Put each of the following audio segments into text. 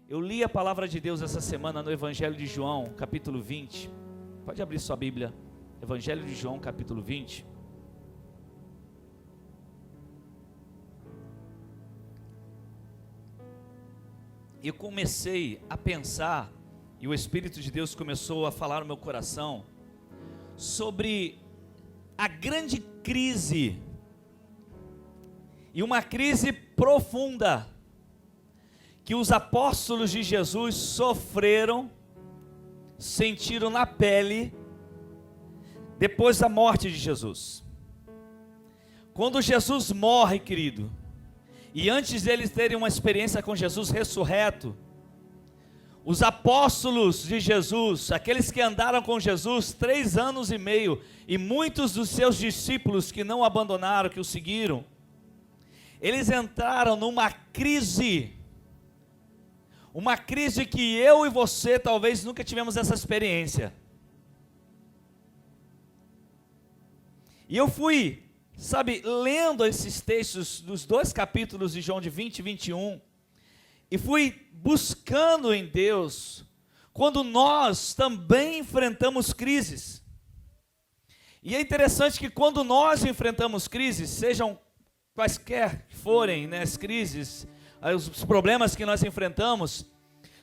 Eu li a palavra de Deus essa semana no Evangelho de João, capítulo 20. Pode abrir sua Bíblia. Evangelho de João, capítulo 20. Eu comecei a pensar, e o Espírito de Deus começou a falar no meu coração, sobre a grande crise, e uma crise profunda, que os apóstolos de Jesus sofreram, sentiram na pele, depois da morte de Jesus. Quando Jesus morre, querido, e antes deles terem uma experiência com Jesus ressurreto, os apóstolos de Jesus, aqueles que andaram com Jesus 3 anos e meio, e muitos dos seus discípulos que não abandonaram, que o seguiram, eles entraram numa crise, uma crise que eu e você talvez nunca tivemos essa experiência. E eu fui, lendo esses textos dos 2 capítulos de João de 20 e 21, e fui buscando em Deus, quando nós também enfrentamos crises. E é interessante que quando nós enfrentamos crises, sejam quaisquer que forem, as crises, os problemas que nós enfrentamos,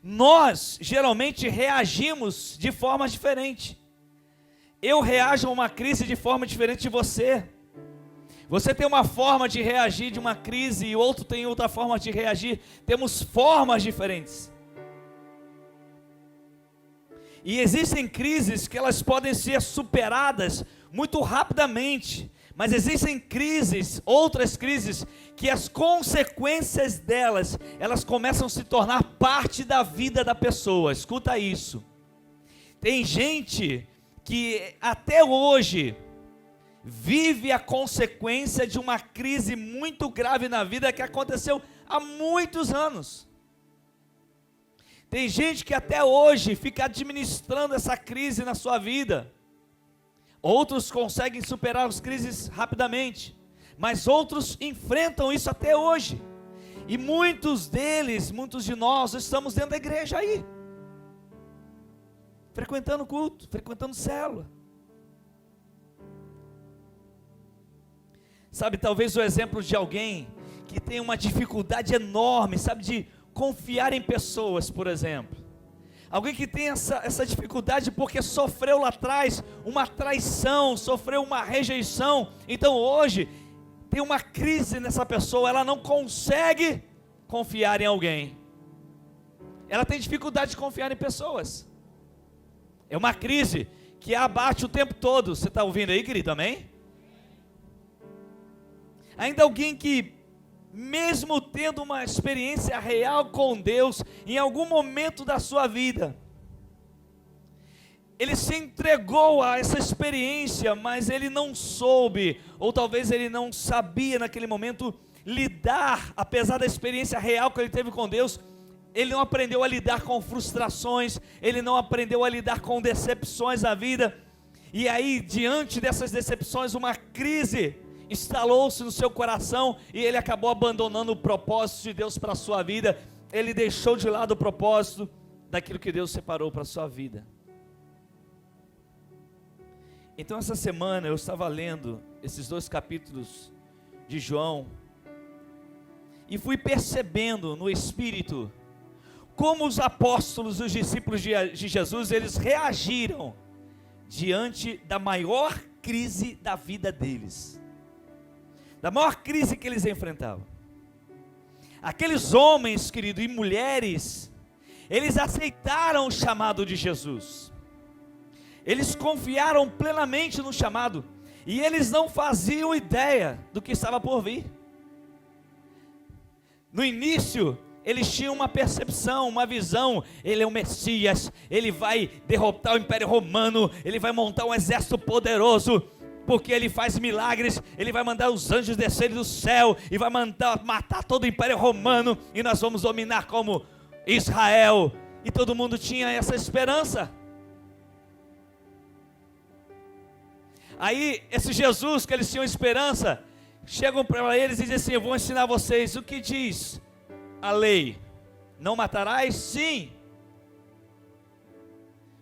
nós geralmente reagimos de forma diferente. Eu reajo a uma crise de forma diferente de você. Você tem uma forma de reagir de uma crise e o outro tem outra forma de reagir. Temos formas diferentes. E existem crises que elas podem ser superadas muito rapidamente. Mas existem crises, outras crises, que as consequências delas, elas começam a se tornar parte da vida da pessoa. Escuta isso. Tem gente que até hoje vive a consequência de uma crise muito grave na vida que aconteceu há muitos anos. Tem gente que até hoje fica administrando essa crise na sua vida. Outros conseguem superar as crises rapidamente, mas outros enfrentam isso até hoje. E muitos deles, muitos de nós, estamos dentro da igreja aí, frequentando culto, frequentando célula. Talvez o exemplo de alguém que tem uma dificuldade enorme, de confiar em pessoas, por exemplo. Alguém que tem essa dificuldade porque sofreu lá atrás uma traição, sofreu uma rejeição. Então hoje tem uma crise nessa pessoa, ela não consegue confiar em alguém. Ela tem dificuldade de confiar em pessoas. É uma crise que a abate o tempo todo. Você está ouvindo aí, querido? Amém? Ainda alguém que, mesmo tendo uma experiência real com Deus, em algum momento da sua vida, ele se entregou a essa experiência, mas ele não soube, ou talvez ele não sabia naquele momento lidar, apesar da experiência real que ele teve com Deus, ele não aprendeu a lidar com frustrações, ele não aprendeu a lidar com decepções na vida, e aí diante dessas decepções uma crise instalou-se no seu coração e ele acabou abandonando o propósito de Deus para a sua vida. Ele deixou de lado o propósito daquilo que Deus separou para a sua vida. Então essa semana eu estava lendo esses 2 capítulos de João e fui percebendo no Espírito como os apóstolos, os discípulos de Jesus, eles reagiram diante da maior crise da vida deles, da maior crise que eles enfrentavam. Aqueles homens, querido, e mulheres, eles aceitaram o chamado de Jesus, eles confiaram plenamente no chamado, e eles não faziam ideia do que estava por vir. No início, eles tinham uma percepção, uma visão: ele é o Messias, ele vai derrotar o Império Romano, ele vai montar um exército poderoso, porque ele faz milagres, ele vai mandar os anjos descerem do céu, e vai matar todo o Império Romano, e nós vamos dominar como Israel. E todo mundo tinha essa esperança. Aí, esse Jesus que eles tinham esperança, chegam para eles e dizem assim: eu vou ensinar vocês o que diz a lei, Não matarás? Sim.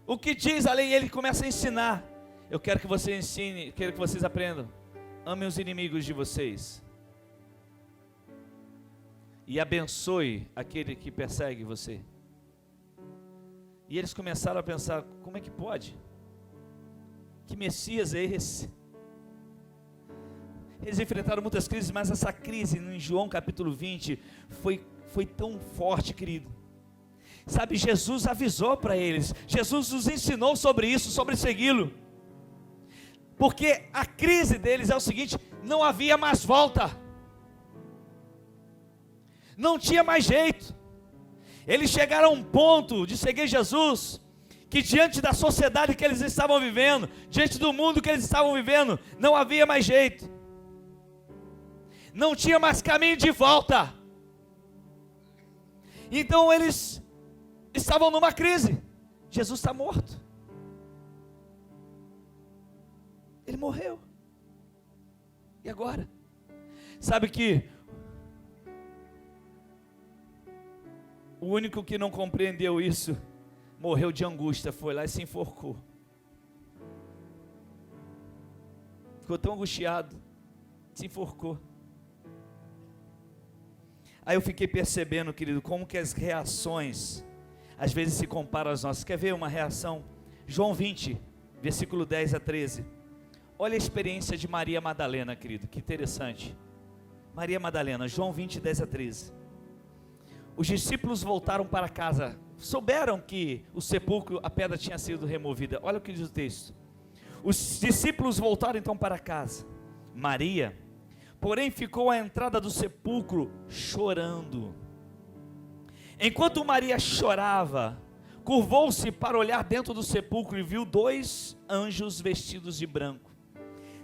O que diz a lei? Ele começa a ensinar. Eu quero que você ensine, quero que vocês aprendam. Amem os inimigos de vocês. E abençoe aquele que persegue você. E eles começaram a pensar, como é que pode? Que Messias é esse? Eles enfrentaram muitas crises, mas essa crise em João capítulo 20 foi tão forte, querido. Sabe, Jesus avisou para eles, Jesus nos ensinou sobre isso, sobre segui-lo. Porque a crise deles é o seguinte, não havia mais volta. Não tinha mais jeito. Eles chegaram a um ponto de seguir Jesus, que diante da sociedade que eles estavam vivendo, diante do mundo que eles estavam vivendo, não havia mais jeito. Não tinha mais caminho de volta. Então eles estavam numa crise. Jesus está morto. Ele morreu. E agora? Sabe que o único que não compreendeu isso, morreu de angústia, foi lá e se enforcou. Ficou tão angustiado, se enforcou. Aí eu fiquei percebendo, querido, como que as reações às vezes se comparam às nossas. Quer ver uma reação? João 20, versículo 10 a 13. Olha a experiência de Maria Madalena, querido, que interessante. Maria Madalena, João 20, 10 a 13. Os discípulos voltaram para casa, souberam que o sepulcro, a pedra tinha sido removida. Olha o que diz o texto. Os discípulos voltaram então para casa. Maria, porém, ficou à entrada do sepulcro chorando. Enquanto Maria chorava, curvou-se para olhar dentro do sepulcro e viu 2 anjos vestidos de branco,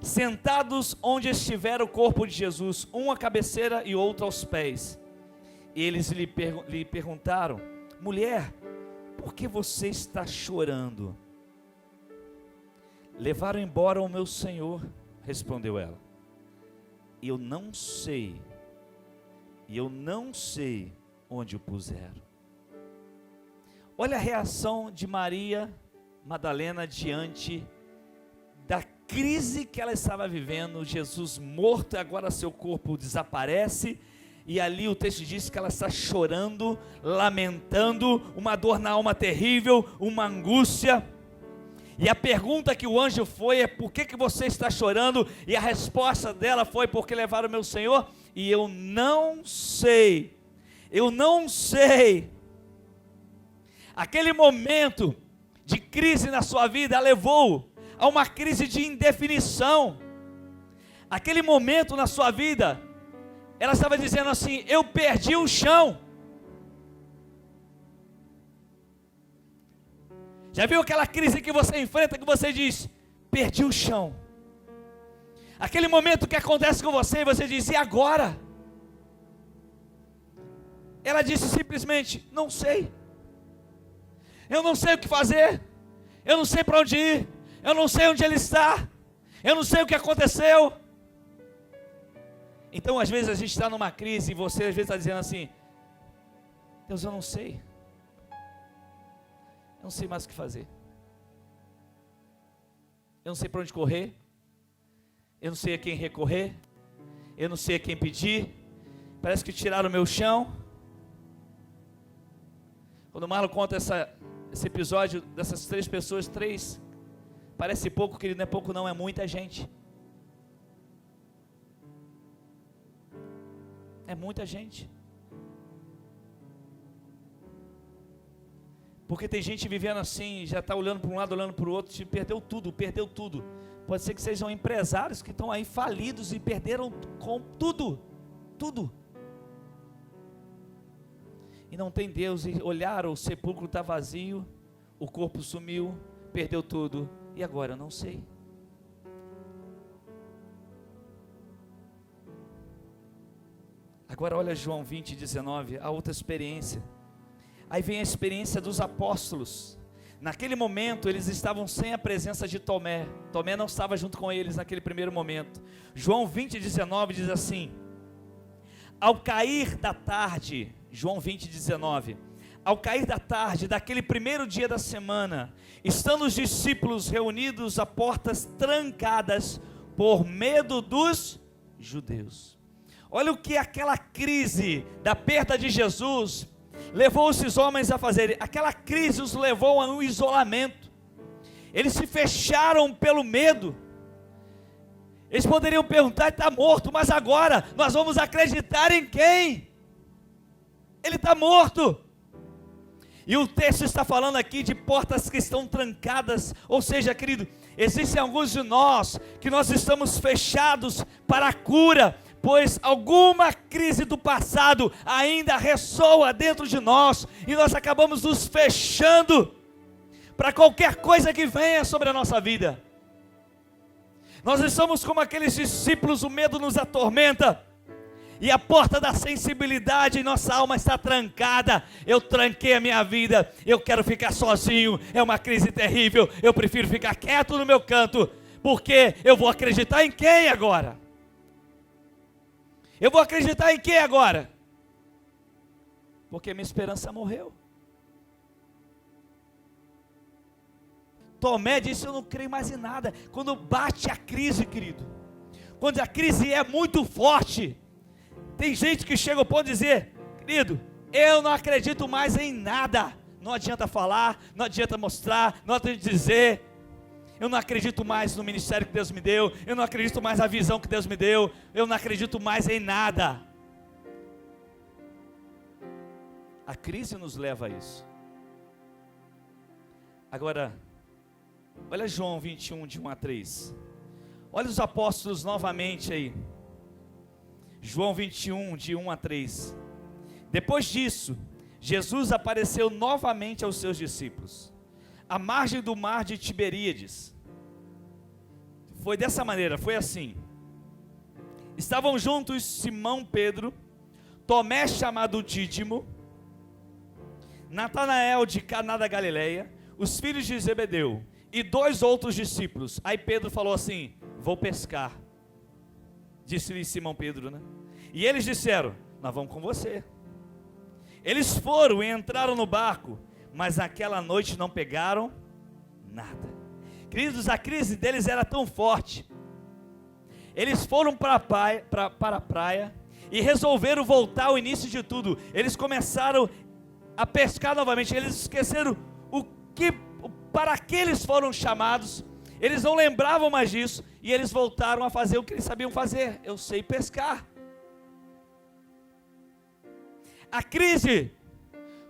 sentados onde estivera o corpo de Jesus, um à cabeceira e outro aos pés. Eles lhe perguntaram: mulher, por que você está chorando? Levaram embora o meu Senhor, respondeu ela. Eu não sei onde o puseram. Olha a reação de Maria Madalena diante da crise que ela estava vivendo. Jesus morto, agora seu corpo desaparece, e ali o texto diz que ela está chorando, lamentando, uma dor na alma terrível, uma angústia. E a pergunta que o anjo foi é: por que você está chorando? E a resposta dela foi: porque levaram o meu Senhor, e eu não sei. Aquele momento de crise na sua vida levou a uma crise de indefinição. Aquele momento na sua vida, ela estava dizendo assim: eu perdi o chão. Já viu aquela crise que você enfrenta, que você diz: perdi o chão? Aquele momento que acontece com você e você diz: e agora? Ela disse simplesmente: não sei. Eu não sei o que fazer. Eu não sei para onde ir. Eu não sei onde ele está. Eu não sei o que aconteceu. Então às vezes a gente está numa crise e você às vezes está dizendo assim: Deus, eu não sei. Eu não sei mais o que fazer. Eu não sei para onde correr. Eu não sei a quem recorrer. Eu não sei a quem pedir. Parece que tiraram o meu chão. Quando o Marlon conta esse episódio dessas 3 pessoas, parece pouco, querido, não é pouco não, é muita gente. É muita gente. Porque tem gente vivendo assim, já está olhando para um lado, olhando para o outro, perdeu tudo. Pode ser que sejam empresários que estão aí falidos e perderam com tudo. E não tem Deus, e olharam, o sepulcro está vazio, o corpo sumiu, perdeu tudo, e agora eu não sei. Agora olha João 20, 19, a outra experiência. Aí vem a experiência dos apóstolos. Naquele momento eles estavam sem a presença de Tomé. Tomé não estava junto com eles naquele primeiro momento. João 20, 19 diz assim: ao cair da tarde, João 20, 19, ao cair da tarde, daquele primeiro dia da semana, estando os discípulos reunidos a portas trancadas por medo dos judeus. Olha o que aquela crise da perda de Jesus levou esses homens a fazerem. Aquela crise os levou a um isolamento. Eles se fecharam pelo medo. Eles poderiam perguntar: está morto, mas agora nós vamos acreditar em quem? Ele está morto. E o texto está falando aqui de portas que estão trancadas, ou seja, querido, existem alguns de nós que nós estamos fechados para a cura, pois alguma crise do passado ainda ressoa dentro de nós, e nós acabamos nos fechando para qualquer coisa que venha sobre a nossa vida. Nós estamos como aqueles discípulos, o medo nos atormenta, e a porta da sensibilidade em nossa alma está trancada. Eu tranquei a minha vida, eu quero ficar sozinho, é uma crise terrível, eu prefiro ficar quieto no meu canto, porque eu vou acreditar em quem agora? Eu vou acreditar em quem agora? Porque minha esperança morreu. Tomé disse: eu não creio mais em nada. Quando bate a crise, querido, quando a crise é muito forte, tem gente que chega ao ponto de dizer: querido, eu não acredito mais em nada. Não adianta falar, não adianta mostrar, não adianta dizer. Eu não acredito mais no ministério que Deus me deu, eu não acredito mais na visão que Deus me deu, eu não acredito mais em nada. A crise nos leva a isso. Agora, olha João 21, de 1 a 3. Olha os apóstolos novamente aí. João 21, de 1 a 3. Depois disso, Jesus apareceu novamente aos seus discípulos, à margem do mar de Tiberíades. Foi dessa maneira, foi assim. Estavam juntos Simão Pedro, Tomé chamado Dídimo, Natanael de Caná da Galileia, os filhos de Zebedeu e 2 outros discípulos. Aí Pedro falou assim: vou pescar. Disse-lhe Simão Pedro, né? E eles disseram: nós vamos com você. Eles foram e entraram no barco, mas naquela noite não pegaram nada. Queridos, a crise deles era tão forte. Eles foram para a praia e resolveram voltar ao início de tudo. Eles começaram a pescar novamente. Eles esqueceram para que eles foram chamados. Eles não lembravam mais disso, e eles voltaram a fazer o que eles sabiam fazer: eu sei pescar. A crise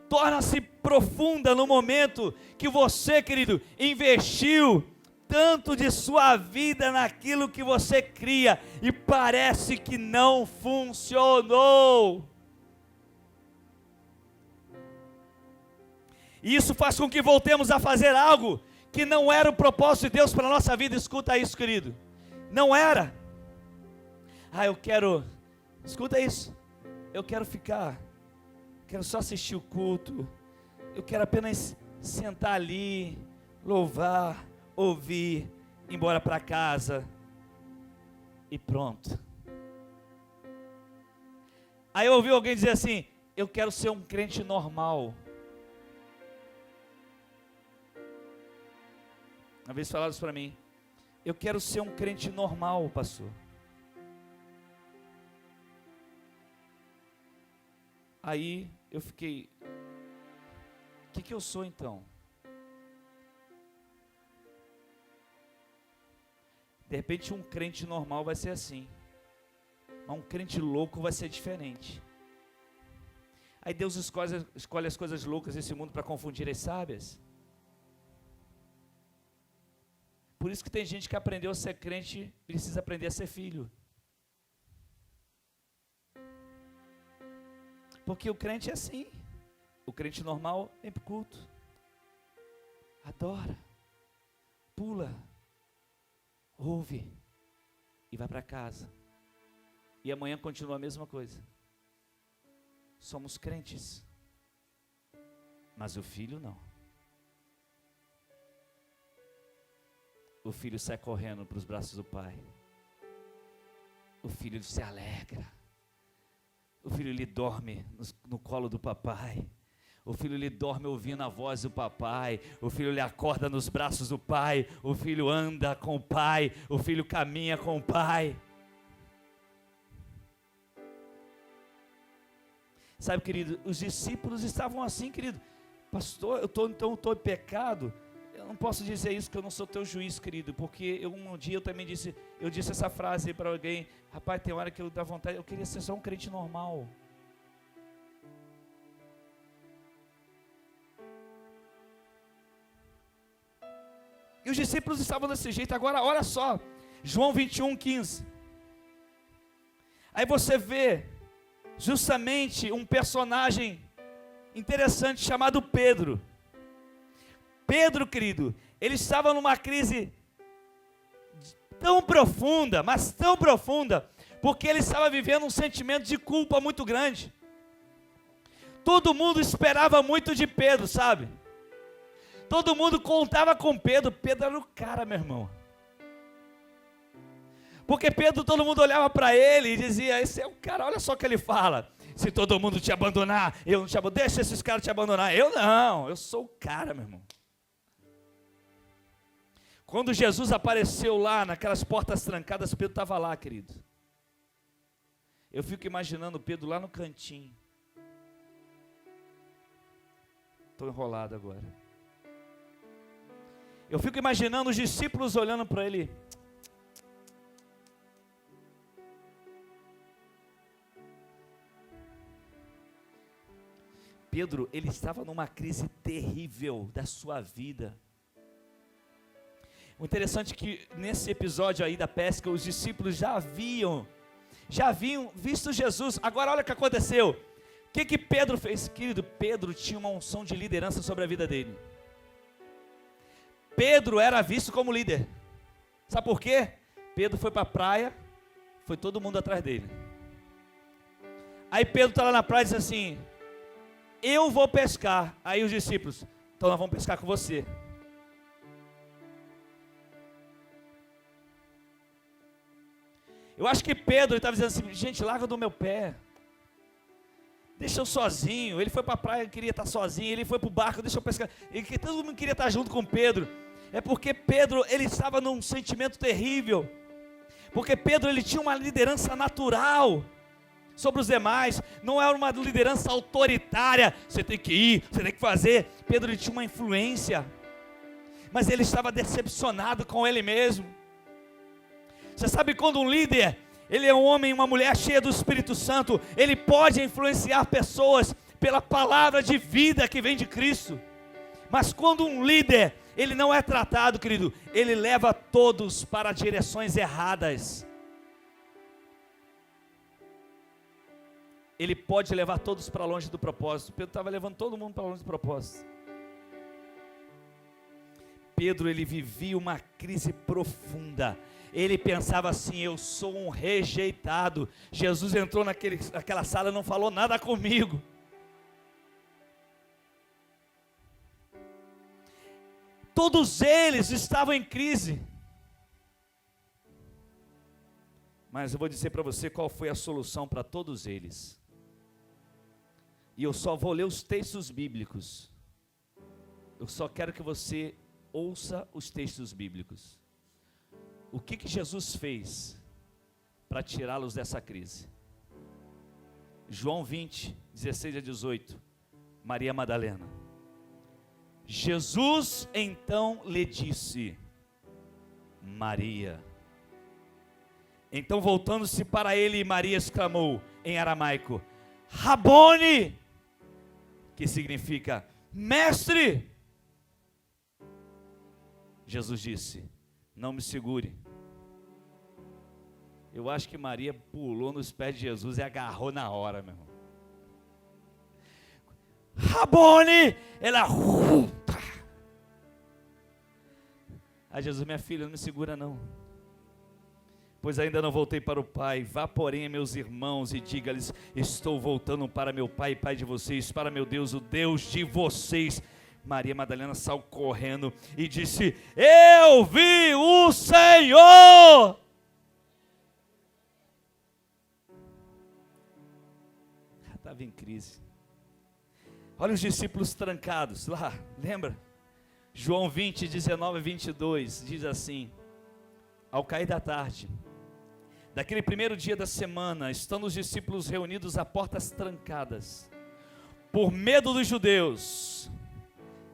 torna-se profunda no momento que você, querido, investiu tanto de sua vida naquilo que você cria, e parece que não funcionou. E isso faz com que voltemos a fazer algo que não era o propósito de Deus para a nossa vida. Escuta isso, querido, não era. Eu quero, escuta isso, eu quero só assistir o culto, eu quero apenas sentar ali, louvar, ouvir, ir embora para casa e pronto. Aí eu ouvi alguém dizer assim: eu quero ser um crente normal. Uma vez falaram isso para mim: eu quero ser um crente normal, pastor. Aí eu fiquei: o que eu sou então? De repente um crente normal vai ser assim, mas um crente louco vai ser diferente. Aí Deus escolhe as coisas loucas desse mundo para confundir as sábias. Por isso que tem gente que aprendeu a ser crente, precisa aprender a ser filho. Porque o crente é assim. O crente normal vem para o culto, adora, pula, ouve e vai para casa. E amanhã continua a mesma coisa. Somos crentes, mas o filho não. O filho sai correndo para os braços do pai. O filho se alegra. O filho lhe dorme no colo do papai. O filho ele dorme ouvindo a voz do papai, o filho ele acorda nos braços do pai, o filho anda com o pai, o filho caminha com o pai. Sabe, querido, os discípulos estavam assim, querido. Pastor, então eu estou em pecado. Eu não posso dizer isso, que eu não sou teu juiz, querido, porque um dia eu também disse essa frase para alguém: rapaz, tem hora que eu dá vontade, eu queria ser só um crente normal. E os discípulos estavam desse jeito. Agora, olha só, João 21:15. Aí você vê justamente um personagem interessante chamado Pedro. Pedro, querido, ele estava numa crise tão profunda, mas tão profunda, porque ele estava vivendo um sentimento de culpa muito grande. Todo mundo esperava muito de Pedro, sabe? Todo mundo contava com Pedro. Pedro era o cara, meu irmão. Porque Pedro, todo mundo olhava para ele e dizia: esse é o cara, olha só o que ele fala. Se todo mundo te abandonar, eu não te abandono. Deixa esses caras te abandonar. Eu não, eu sou o cara, meu irmão. Quando Jesus apareceu lá, naquelas portas trancadas, Pedro estava lá, querido. Eu fico imaginando Pedro lá no cantinho. Estou enrolado agora. Eu fico imaginando os discípulos olhando para ele. Pedro, ele estava numa crise terrível da sua vida. O interessante é que nesse episódio aí da pesca, os discípulos já haviam visto Jesus. Agora olha o que aconteceu. O que Pedro fez? Querido, Pedro tinha uma unção de liderança sobre a vida dele. Pedro era visto como líder. Sabe por quê? Pedro foi para a praia, foi todo mundo atrás dele. Aí Pedro está lá na praia e diz assim: eu vou pescar. Aí os discípulos: então nós vamos pescar com você. Eu acho que Pedro estava dizendo assim: gente, larga do meu pé. Deixa eu sozinho. Ele foi para a praia, queria estar sozinho. Ele foi para o barco, deixa eu pescar. E que todo mundo queria estar junto com Pedro. É porque Pedro, ele estava num sentimento terrível. Porque Pedro, ele tinha uma liderança natural sobre os demais. Não era uma liderança autoritária. Você tem que ir, você tem que fazer. Pedro, ele tinha uma influência. Mas ele estava decepcionado com ele mesmo. Você sabe quando um líder, ele é um homem, uma mulher cheia do Espírito Santo, ele pode influenciar pessoas pela palavra de vida que vem de Cristo. Mas quando um líder, ele não é tratado, querido, ele leva todos para direções erradas. Ele pode levar todos para longe do propósito. Pedro estava levando todo mundo para longe do propósito. Pedro, ele vivia uma crise profunda. Ele pensava assim: eu sou um rejeitado. Jesus entrou naquela sala e não falou nada comigo. Todos eles estavam em crise. Mas eu vou dizer para você qual foi a solução para todos eles. E eu só vou ler os textos bíblicos. Eu só quero que você ouça os textos bíblicos. O que Jesus fez para tirá-los dessa crise? João 20, 16 a 18. Maria Madalena. Jesus então lhe disse: Maria. Então voltando-se para ele, Maria exclamou em aramaico: Rabone, que significa mestre. Jesus disse: não me segure. Eu acho que Maria pulou nos pés de Jesus e agarrou na hora, meu irmão. Rabone! Ela... Aí Jesus: minha filha, não me segura não. Pois ainda não voltei para o Pai. Vá, porém, a meus irmãos e diga-lhes: estou voltando para meu Pai e Pai de vocês, para meu Deus, o Deus de vocês. Maria Madalena saiu correndo e disse: eu vi o Senhor. Estava em crise. Olha os discípulos trancados lá, lembra? João 20, 19 e 22, diz assim: ao cair da tarde, daquele primeiro dia da semana, estando os discípulos reunidos a portas trancadas, por medo dos judeus,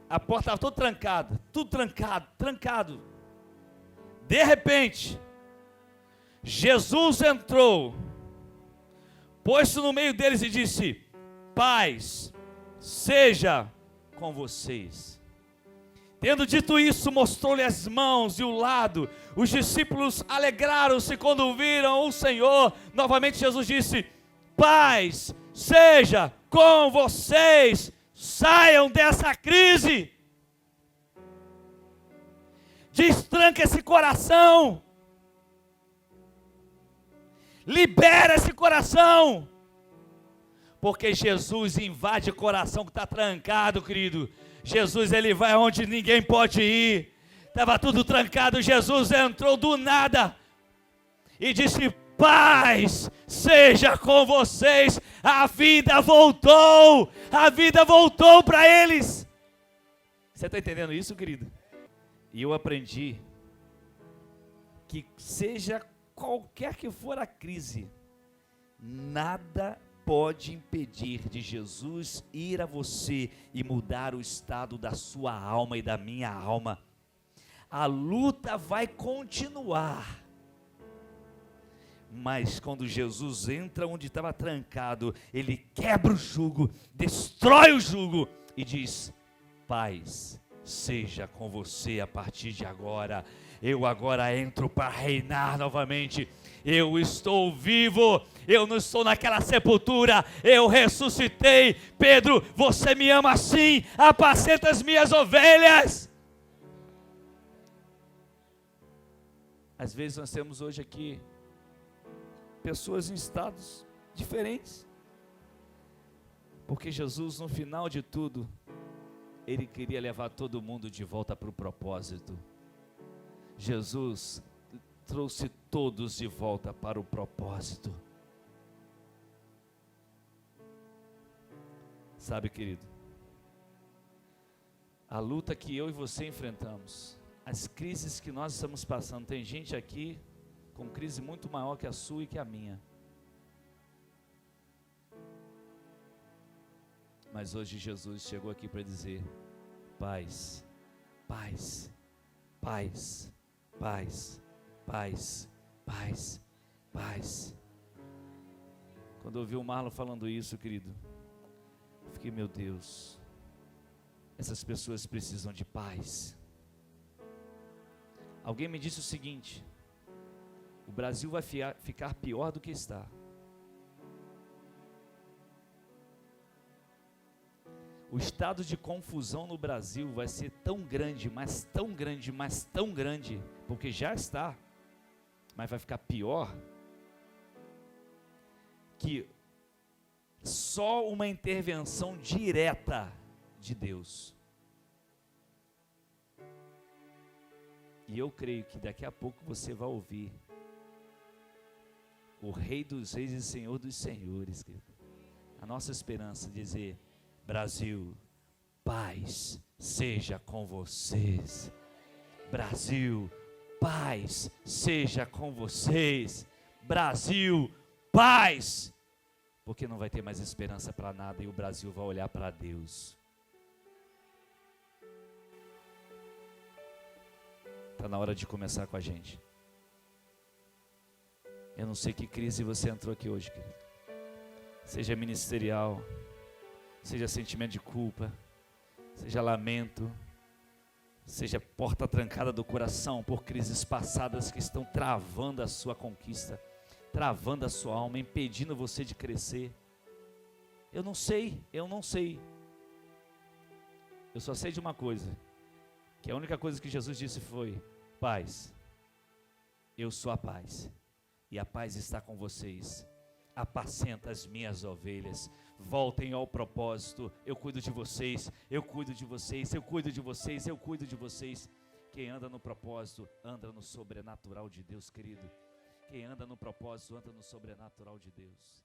a porta estava toda trancada, tudo trancado. De repente, Jesus entrou, pôs-se no meio deles e disse: paz seja com vocês. Tendo dito isso, mostrou-lhe as mãos e o lado. Os discípulos alegraram-se quando viram o Senhor. Novamente Jesus disse: paz seja com vocês. Saiam dessa crise. Destranca esse coração. Libera esse coração. Porque Jesus invade o coração que está trancado, querido. Jesus, ele vai onde ninguém pode ir. Estava tudo trancado. Jesus entrou do nada e disse: paz seja com vocês. A vida voltou para eles. Você está entendendo isso, querido? E eu aprendi que seja qualquer que for a crise, nada pode impedir de Jesus ir a você e mudar o estado da sua alma e da minha alma. A luta vai continuar, mas quando Jesus entra onde estava trancado, ele quebra o jugo, destrói o jugo e diz: paz seja com você a partir de agora. Eu agora entro para reinar novamente. Eu estou vivo, eu não estou naquela sepultura, eu ressuscitei. Pedro, você me ama assim, apacenta as minhas ovelhas. Às vezes nós temos hoje aqui pessoas em estados diferentes, porque Jesus, no final de tudo, ele queria levar todo mundo de volta para o propósito. Jesus trouxe todos de volta para o propósito. Sabe, querido, a luta que eu e você enfrentamos, as crises que nós estamos passando, tem gente aqui com crise muito maior que a sua e que a minha. Mas hoje Jesus chegou aqui para dizer: paz, paz, paz, paz, paz, paz, paz. Quando eu ouvi o Marlon falando isso, querido, eu fiquei: meu Deus, essas pessoas precisam de paz. Alguém me disse o seguinte: o Brasil vai ficar pior do que está. O estado de confusão no Brasil vai ser tão grande, mas tão grande, mas tão grande, porque já está, mas vai ficar pior, que só uma intervenção direta de Deus. E eu creio que daqui a pouco você vai ouvir o Rei dos Reis e Senhor dos Senhores, querido. A nossa esperança é dizer: Brasil, paz seja com vocês. Brasil, paz seja com vocês. Brasil, paz. Porque não vai ter mais esperança para nada e o Brasil vai olhar para Deus. Está na hora de começar com a gente. Eu não sei que crise você entrou aqui hoje, querido. Seja ministerial, seja sentimento de culpa, seja lamento, seja porta trancada do coração por crises passadas que estão travando a sua conquista, travando a sua alma, impedindo você de crescer. Eu não sei. Eu só sei de uma coisa, que a única coisa que Jesus disse foi: paz, eu sou a paz, e a paz está com vocês. Apacenta as minhas ovelhas, voltem ao propósito. Eu cuido de vocês, eu cuido de vocês, eu cuido de vocês, eu cuido de vocês. Quem anda no propósito, anda no sobrenatural de Deus, querido. Quem anda no propósito, anda no sobrenatural de Deus.